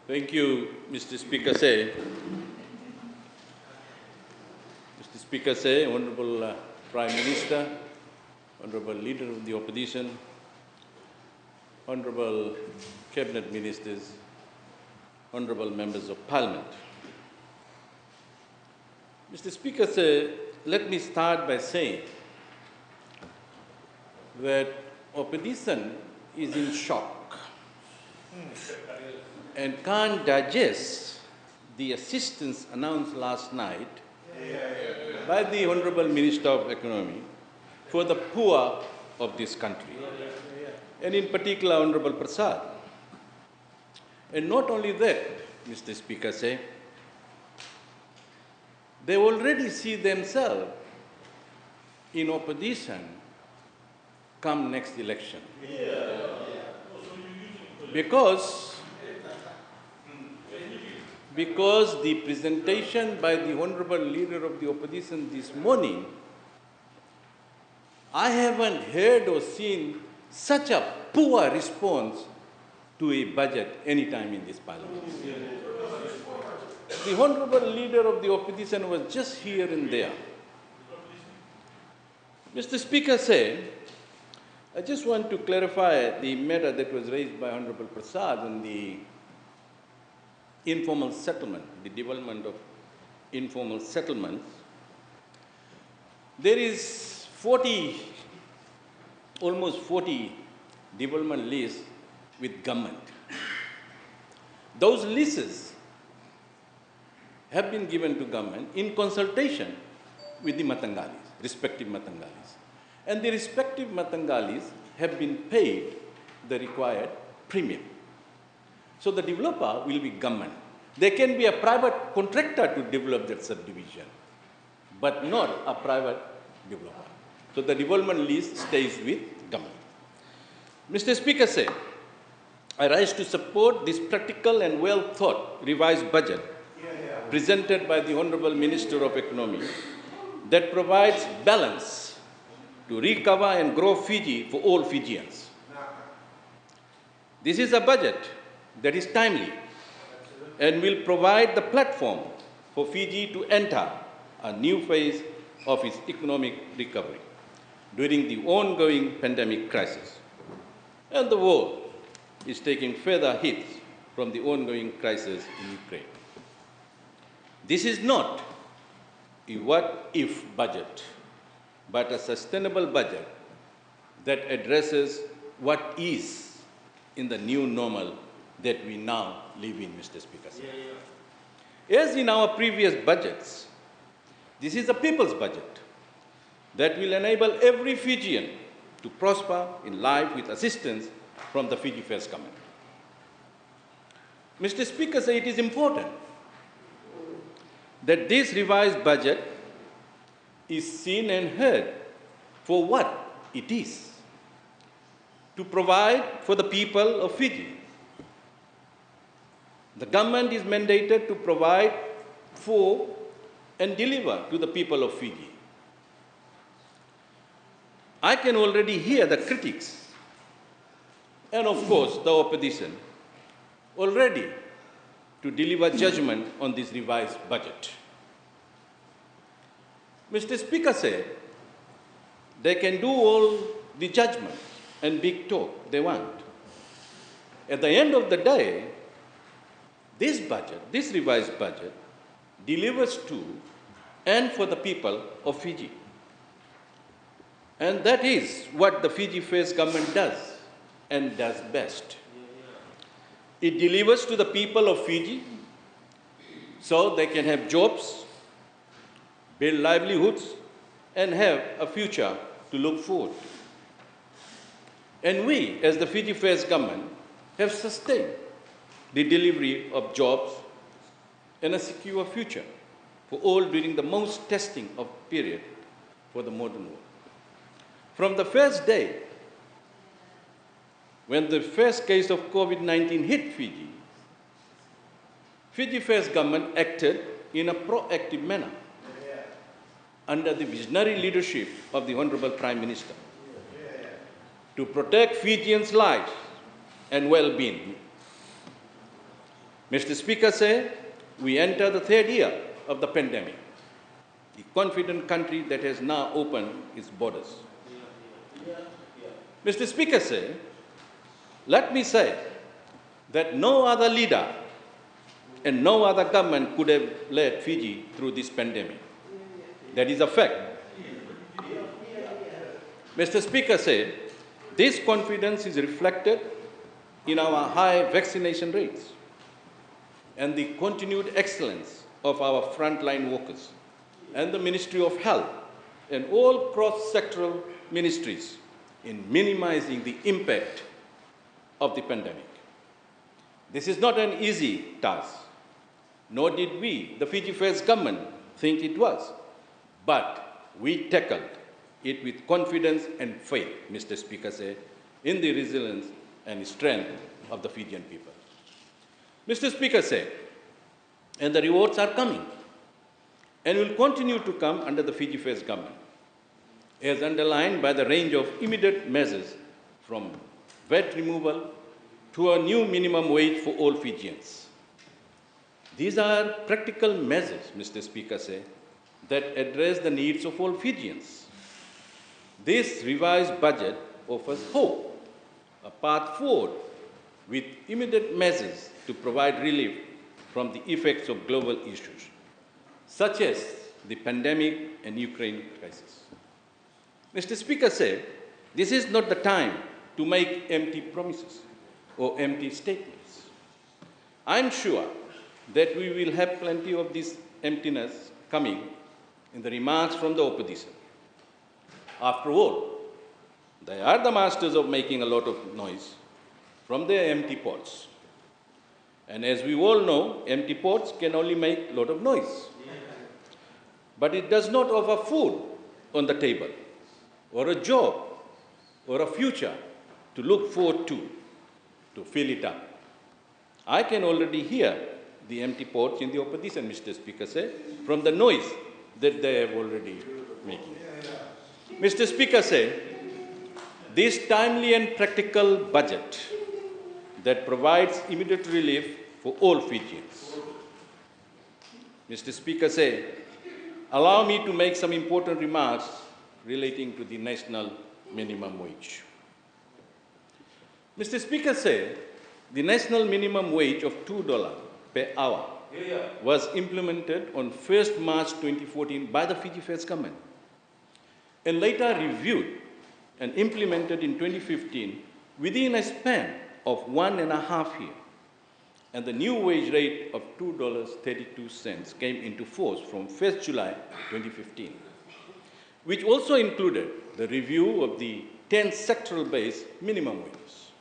Thank you, Mr. Speaker Say. Mr. Speaker Say, Honourable Prime Minister, Honourable Leader of the Opposition, Honourable Cabinet Ministers, Honourable Members of Parliament. Mr. Speaker Say, let me start by saying that opposition is in shock and can't digest the assistance announced last night by the Honourable Minister of Economy for the poor of this country, and in particular Honourable Prasad. And not only that, Mr. Speaker Say, they already see themselves in opposition come next election. Because the presentation by the Honourable Leader of the Opposition this morning, I haven't heard or seen such a poor response to a budget any time in this Parliament. The Honourable Leader of the Opposition was just here and there. Mr. Speaker said, I just want to clarify the matter that was raised by Honourable Prasad on the informal settlement, the development of informal settlements. There is almost 40 development leases with government. Those leases have been given to government in consultation with the Matangalis, respective Matangalis. And the respective Matangalis have been paid the required premium. So the developer will be government. There can be a private contractor to develop that subdivision, but not a private developer. So the development lease stays with government. Mr. Speaker said, I rise to support this practical and well-thought revised budget presented by the Honourable Minister of Economy that provides balance to recover and grow Fiji for all Fijians. This is a budget that is timely and will provide the platform for Fiji to enter a new phase of its economic recovery during the ongoing pandemic crisis. And the world is taking further hits from the ongoing crisis in Ukraine. This is not a what-if budget, but a sustainable budget that addresses what is in the new normal that we now live in, Mr. Speaker. As in our previous budgets, this is a people's budget that will enable every Fijian to prosper in life with assistance from the Fiji First Government. Mr. Speaker, it is important that this revised budget is seen and heard for what it is, to provide for the people of Fiji. The government is mandated to provide for and deliver to the people of Fiji. I can already hear the critics and, of course, the opposition already to deliver judgment on this revised budget. Mr. Speaker said they can do all the judgment and big talk they want. At the end of the day, this budget, this revised budget, delivers to and for the people of Fiji. And that is what the Fiji First Government does and does best. It delivers to the people of Fiji so they can have jobs, build livelihoods, and have a future to look forward to. And we, as the Fiji First Government, have sustained the delivery of jobs and a secure future for all during the most testing of period for the modern world. From the first day, when the first case of COVID-19 hit Fiji, Fiji First Government acted in a proactive manner under the visionary leadership of the Honourable Prime Minister to protect Fijians' lives and well-being. Mr. Speaker said, we enter the third year of the pandemic, the confident country that has now opened its borders. Mr. Speaker said, let me say that no other leader and no other government could have led Fiji through this pandemic. That is a fact. Mr. Speaker said, this confidence is reflected in our high vaccination rates and the continued excellence of our frontline workers and the Ministry of Health and all cross-sectoral ministries in minimizing the impact of the pandemic. This is not an easy task, nor did we, the Fiji First government, think it was. But we tackled it with confidence and faith, Mr. Speaker said, in the resilience and strength of the Fijian people. Mr. Speaker said, and the rewards are coming and will continue to come under the Fiji First government, as underlined by the range of immediate measures from VAT removal to a new minimum wage for all Fijians. These are practical measures, Mr. Speaker said, that address the needs of all Fijians. This revised budget offers hope, a path forward with immediate measures to provide relief from the effects of global issues, such as the pandemic and Ukraine crisis. Mr. Speaker said, this is not the time to make empty promises or empty statements. I'm sure that we will have plenty of this emptiness coming in the remarks from the opposition. After all, they are the masters of making a lot of noise from their empty pots. And as we all know, empty pots can only make a lot of noise. But it does not offer food on the table, or a job, or a future to look forward to fill it up. I can already hear the empty pots in the opposition, Mr. Speaker said, from the noise that they have already making. Mr. Speaker said, this timely and practical budget that provides immediate relief for all Fijians. Mr. Speaker said, allow me to make some important remarks relating to the national minimum wage. Mr. Speaker said, the national minimum wage of $2 per hour was implemented on 1st March 2014 by the Fiji First government and later reviewed and implemented in 2015 within a span of 1.5 years. And the new wage rate of $2.32 came into force from 1st July 2015, which also included the review of the 10 sectoral-based minimum wages.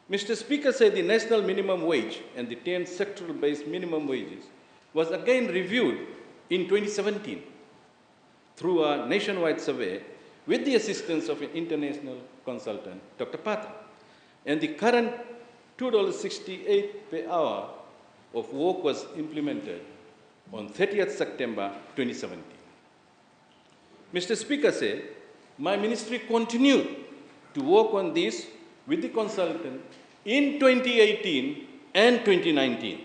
Mr. Speaker said the national minimum wage and the 10 sectoral-based minimum wages was again reviewed in 2017 through a nationwide survey with the assistance of an international consultant, Dr. Pata. And the current $2.68 per hour of work was implemented on 30th September 2017. Mr. Speaker said, my ministry continued to work on this with the consultant in 2018 and 2019.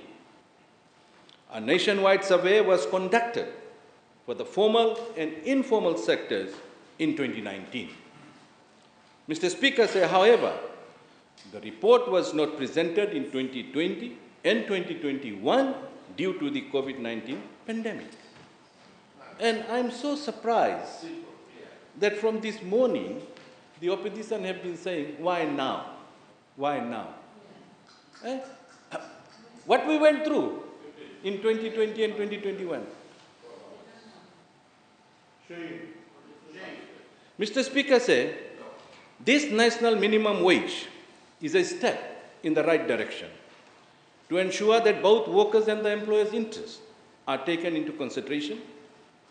A nationwide survey was conducted for the formal and informal sectors in 2019. Mr. Speaker said, however, the report was not presented in 2020 and 2021 due to the COVID-19 pandemic. And I'm so surprised that from this morning, the opposition have been saying, why now? Why now? What we went through in 2020 and 2021. Mr. Speaker said, this national minimum wage is a step in the right direction to ensure that both workers and the employers' interests are taken into consideration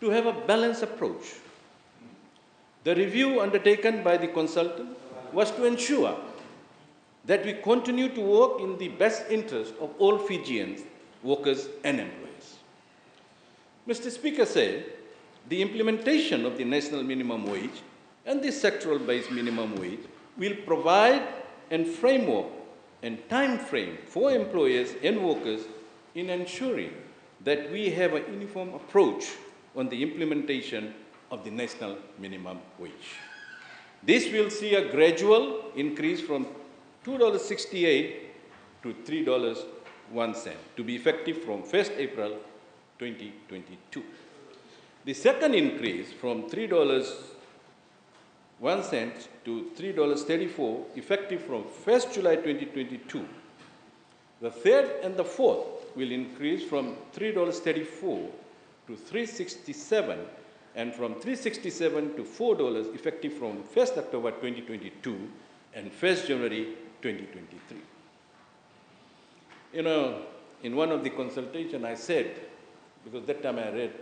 to have a balanced approach. The review undertaken by the consultant was to ensure that we continue to work in the best interest of all Fijians, workers and employers. Mr. Speaker said, the implementation of the national minimum wage and the sectoral-based minimum wage will provide a framework and time frame for employers and workers in ensuring that we have a uniform approach on the implementation of the national minimum wage. This will see a gradual increase from $2.68 to $3.01 to be effective from 1st April 2022. The second increase from $3.01 to $3.34 effective from 1st July 2022. The third and the fourth will increase from $3.34 to $3.67 and from $3.67 to $4 effective from 1st October 2022 and 1st January 2023. You know, in one of the consultations I said, because that time I read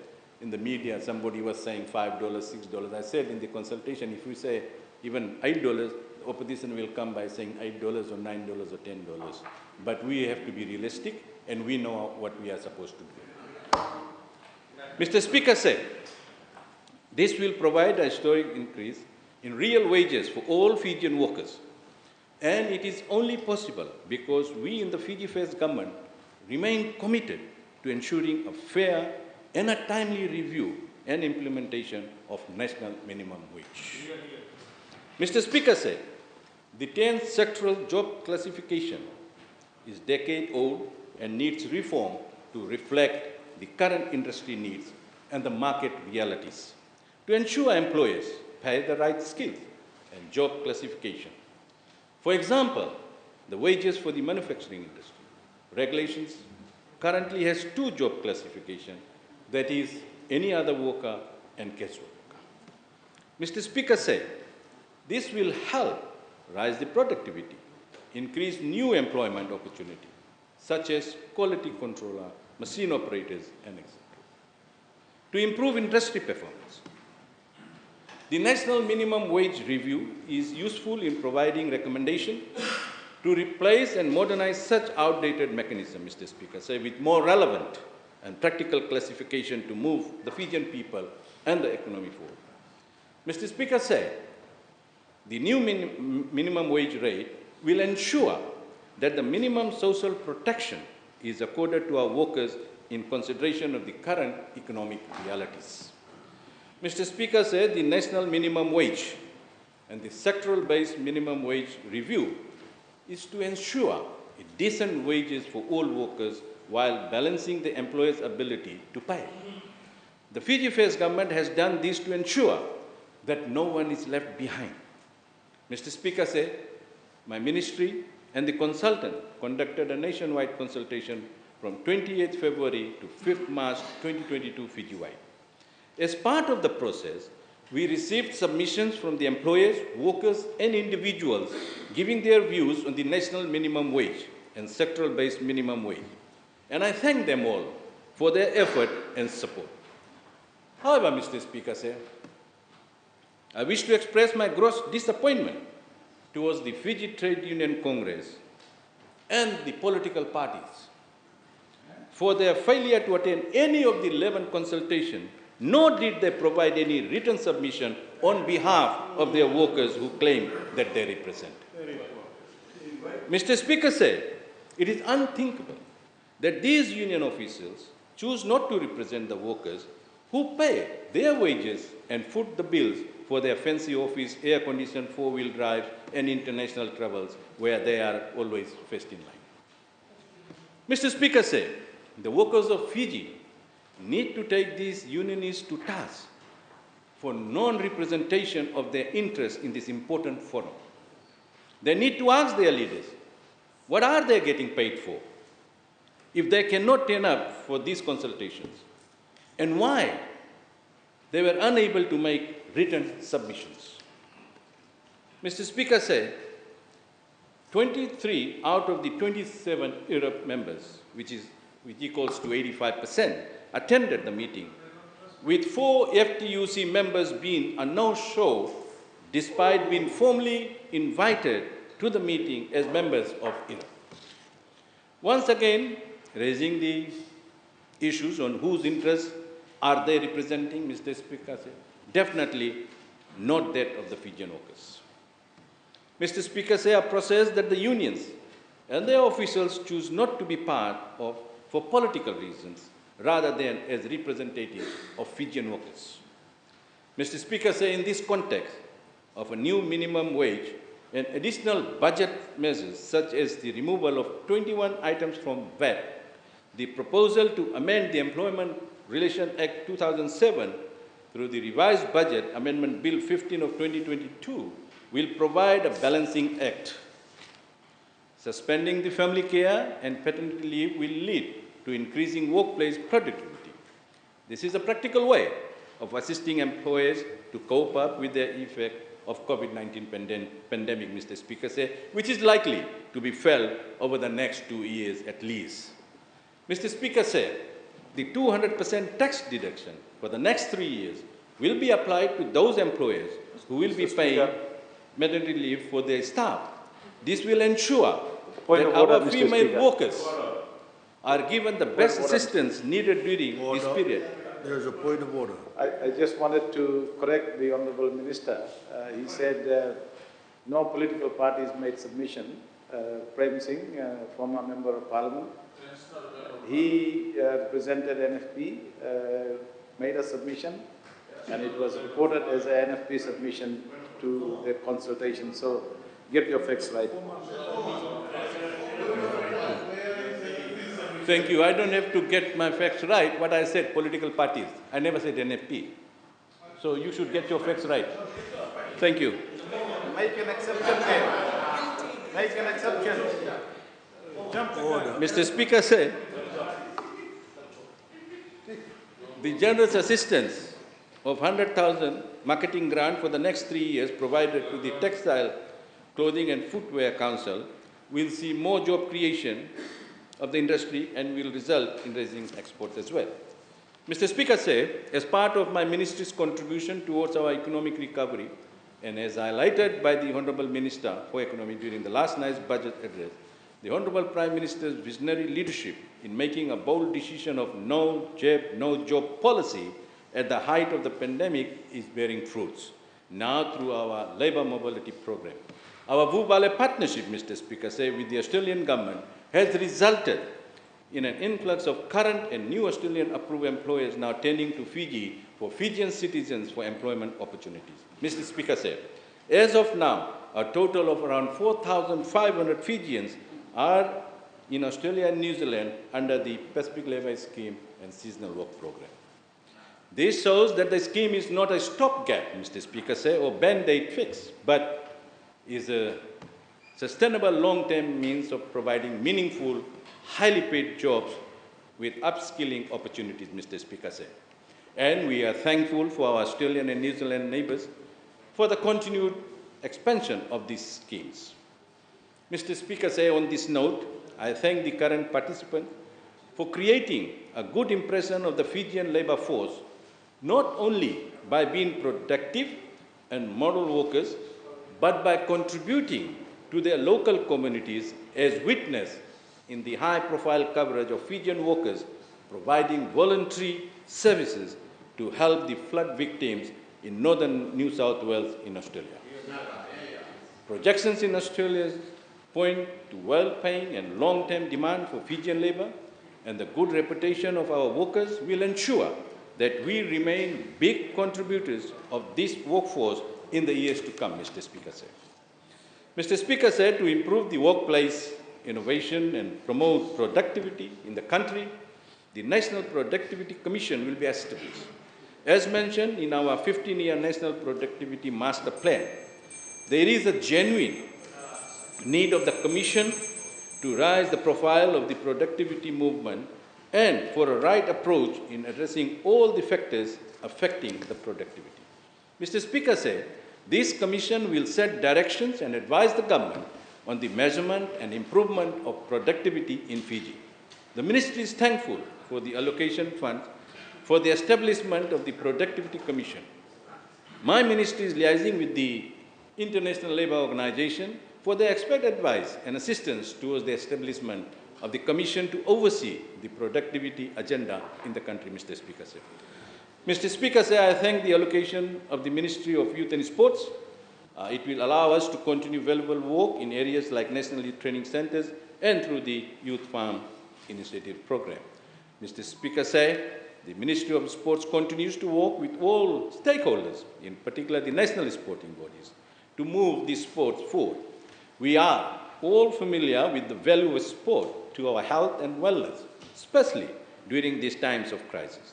in the media somebody was saying $5, $6. I said in the consultation, if we say even $8, the opposition will come by saying $8 or $9 or $10. But we have to be realistic and we know what we are supposed to do. Mr. Speaker said, this will provide a historic increase in real wages for all Fijian workers. And it is only possible because we in the Fiji First government remain committed to ensuring a fair and a timely review and implementation of national minimum wage. Mr. Speaker said, the 10th sectoral job classification is decade-old and needs reform to reflect the current industry needs and the market realities, to ensure employers pay the right skills and job classification. For example, the wages for the manufacturing industry. Regulations currently has 2 job classifications, that is, any other worker and casual worker. Mr. Speaker said, this will help rise the productivity, increase new employment opportunity, such as quality controller, machine operators, and etc. To improve industry performance. The National Minimum Wage Review is useful in providing recommendations to replace and modernize such outdated mechanisms, Mr. Speaker, say, with more relevant and practical classification to move the Fijian people and the economy forward. Mr. Speaker said, the new minimum wage rate will ensure that the minimum social protection is accorded to our workers in consideration of the current economic realities. Mr. Speaker said the national minimum wage and the sectoral-based minimum wage review is to ensure decent wages for all workers while balancing the employer's ability to pay. The Fiji First government has done this to ensure that no one is left behind. Mr. Speaker said, my ministry and the consultant conducted a nationwide consultation from 28th February to 5th March 2022 Fiji-wide. As part of the process, we received submissions from the employers, workers, and individuals giving their views on the national minimum wage and sectoral-based minimum wage. And I thank them all for their effort and support. However, Mr. Speaker, I wish to express my gross disappointment towards the Fiji Trade Union Congress and the political parties for their failure to attend any of the 11 consultations, nor did they provide any written submission on behalf of their workers who claim that they represent. Mr. Speaker said, it is unthinkable that these union officials choose not to represent the workers who pay their wages and foot the bills for their fancy office, air-conditioned four-wheel drive, and international travels where they are always first in line. Mr. Speaker said, the workers of Fiji need to take these unionists to task for non-representation of their interests in this important forum. They need to ask their leaders, what are they getting paid for if they cannot turn up for these consultations, and why they were unable to make written submissions. Mr. Speaker said, 23 out of the 27 Europe members, which equals to 85%, attended the meeting, with 4 FTUC members being a no-show despite being formally invited to the meeting as members of Europe. Once again, raising the issues on whose interests are they representing, Mr. Speaker said, definitely not that of the Fijian workers. Mr. Speaker said, a process that the unions and their officials choose not to be part of for political reasons, rather than as representatives of Fijian workers. Mr. Speaker, in this context of a new minimum wage and additional budget measures such as the removal of 21 items from VAT, the proposal to amend the Employment Relations Act 2007 through the revised budget Amendment Bill 15 of 2022 will provide a balancing act. Suspending the family care and paternity leave will lead to increasing workplace productivity. This is a practical way of assisting employers to cope up with the effect of COVID-19 pandemic, Mr. Speaker, which is likely to be felt over the next 2 years at least. Mr. Speaker, the 200% tax deduction for the next 3 years will be applied to those employers who will be paying maternity leave for their staff. This will ensure that our female workers are given the best assistance needed during this period. There is a point of order. I just wanted to correct the Honourable Minister. He said no political parties made submission. Prem Singh, former Member of Parliament, he represented NFP, made a submission, and it was reported as an NFP submission to the consultation. So get your facts right. Thank you. I don't have to get my facts right. What I said, political parties. I never said NFP. So you should get your facts right. Thank you. Make an exception there. Make an exception. Jump order. Mr. Speaker, the generous assistance of 100,000 marketing grant for the next 3 years provided to the Textile, Clothing and Footwear Council will see more job creation of the industry and will result in raising exports as well. Mr. Speaker, as part of my ministry's contribution towards our economic recovery, and as highlighted by the Honourable Minister for Economy during the last night's budget address, the Honourable Prime Minister's visionary leadership in making a bold decision of no jab, no job policy at the height of the pandemic is bearing fruits, now through our labour mobility program. Our Bala partnership, Mr. Speaker, with the Australian government has resulted in an influx of current and new Australian approved employers now tending to Fiji for Fijian citizens for employment opportunities. Mr. Speaker, as of now, a total of around 4,500 Fijians are in Australia and New Zealand under the Pacific Levi Scheme and Seasonal Work Program. This shows that the scheme is not a stopgap, Mr. Speaker, or band-aid fix, but is a sustainable long-term means of providing meaningful, highly paid jobs with upskilling opportunities, Mr. Speaker. And we are thankful for our Australian and New Zealand neighbours for the continued expansion of these schemes. Mr. Speaker, on this note, I thank the current participants for creating a good impression of the Fijian labour force, not only by being productive and model workers, but by contributing to their local communities as witnessed in the high-profile coverage of Fijian workers providing voluntary services to help the flood victims in northern New South Wales in Australia. Projections in Australia point to well-paying and long-term demand for Fijian labour, and the good reputation of our workers will ensure that we remain big contributors of this workforce in the years to come, Mr. Speaker. Mr. Speaker, to improve the workplace innovation and promote productivity in the country, the National Productivity Commission will be established. As mentioned in our 15-year National Productivity Master Plan, there is a genuine need of the Commission to raise the profile of the productivity movement and for a right approach in addressing all the factors affecting the productivity. Mr. Speaker, this Commission will set directions and advise the government on the measurement and improvement of productivity in Fiji. The Ministry is thankful for the allocation funds for the establishment of the Productivity Commission. My Ministry is liaising with the International Labour Organization for their expert advice and assistance towards the establishment of the Commission to oversee the productivity agenda in the country, Mr. Speaker. Mr. Speaker, I thank the allocation of the Ministry of Youth and Sports. It will allow us to continue valuable work in areas like National Youth Training Centres and through the Youth Farm Initiative Program. Mr. Speaker said, the Ministry of Sports continues to work with all stakeholders, in particular the national sporting bodies, to move the sports forward. We are all familiar with the value of sport to our health and wellness, especially during these times of crisis.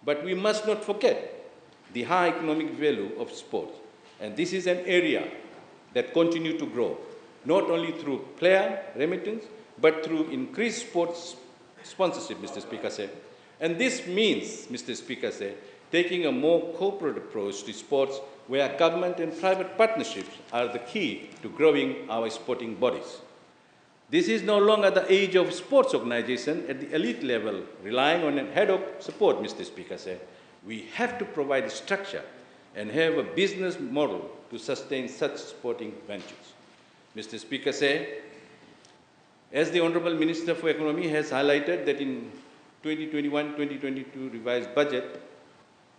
But we must not forget the high economic value of sports. And this is an area that continues to grow, not only through player remittance, but through increased sports sponsorship, Mr. Speaker said. And this means, Mr. Speaker said, taking a more corporate approach to sports where government and private partnerships are the key to growing our sporting bodies. This is no longer the age of sports organization at the elite level, relying on ad hoc support, Mr. Speaker said. We have to provide structure and have a business model to sustain such sporting ventures. Mr. Speaker said, as the Honourable Minister for Economy has highlighted that in 2021-2022 revised budget,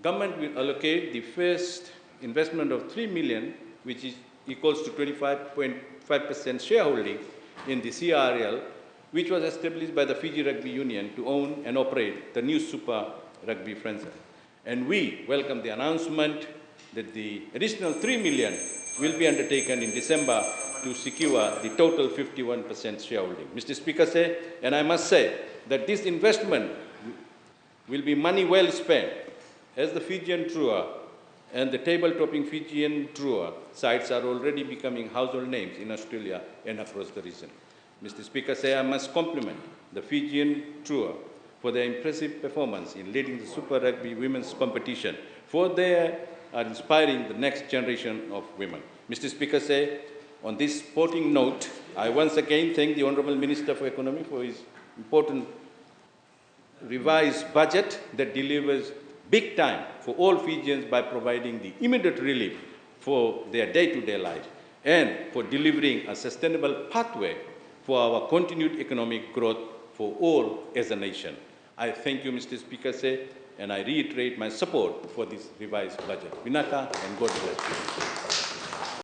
government will allocate the first investment of 3 million, which is equals to 25.5% shareholding in the CRL, which was established by the Fiji Rugby Union to own and operate the new Super Rugby franchise. And we welcome the announcement that the additional 3 million will be undertaken in December to secure the total 51% shareholding. Mr. Speaker said, and I must say, that this investment will be money well spent, as the Fijian tour and the table-topping Fijian tour sites are already becoming household names in Australia and across the region. Mr. Speaker said, I must compliment the Fijian tour for their impressive performance in leading the Super Rugby women's competition, for they are inspiring the next generation of women. Mr. Speaker said, on this sporting note, I once again thank the Honourable Minister for Economy for his important revised budget that delivers big time for all Fijians by providing the immediate relief for their day-to-day lives and for delivering a sustainable pathway for our continued economic growth for all as a nation. I thank you, Mr. Speaker, and I reiterate my support for this revised budget. Vinaka, and God bless you.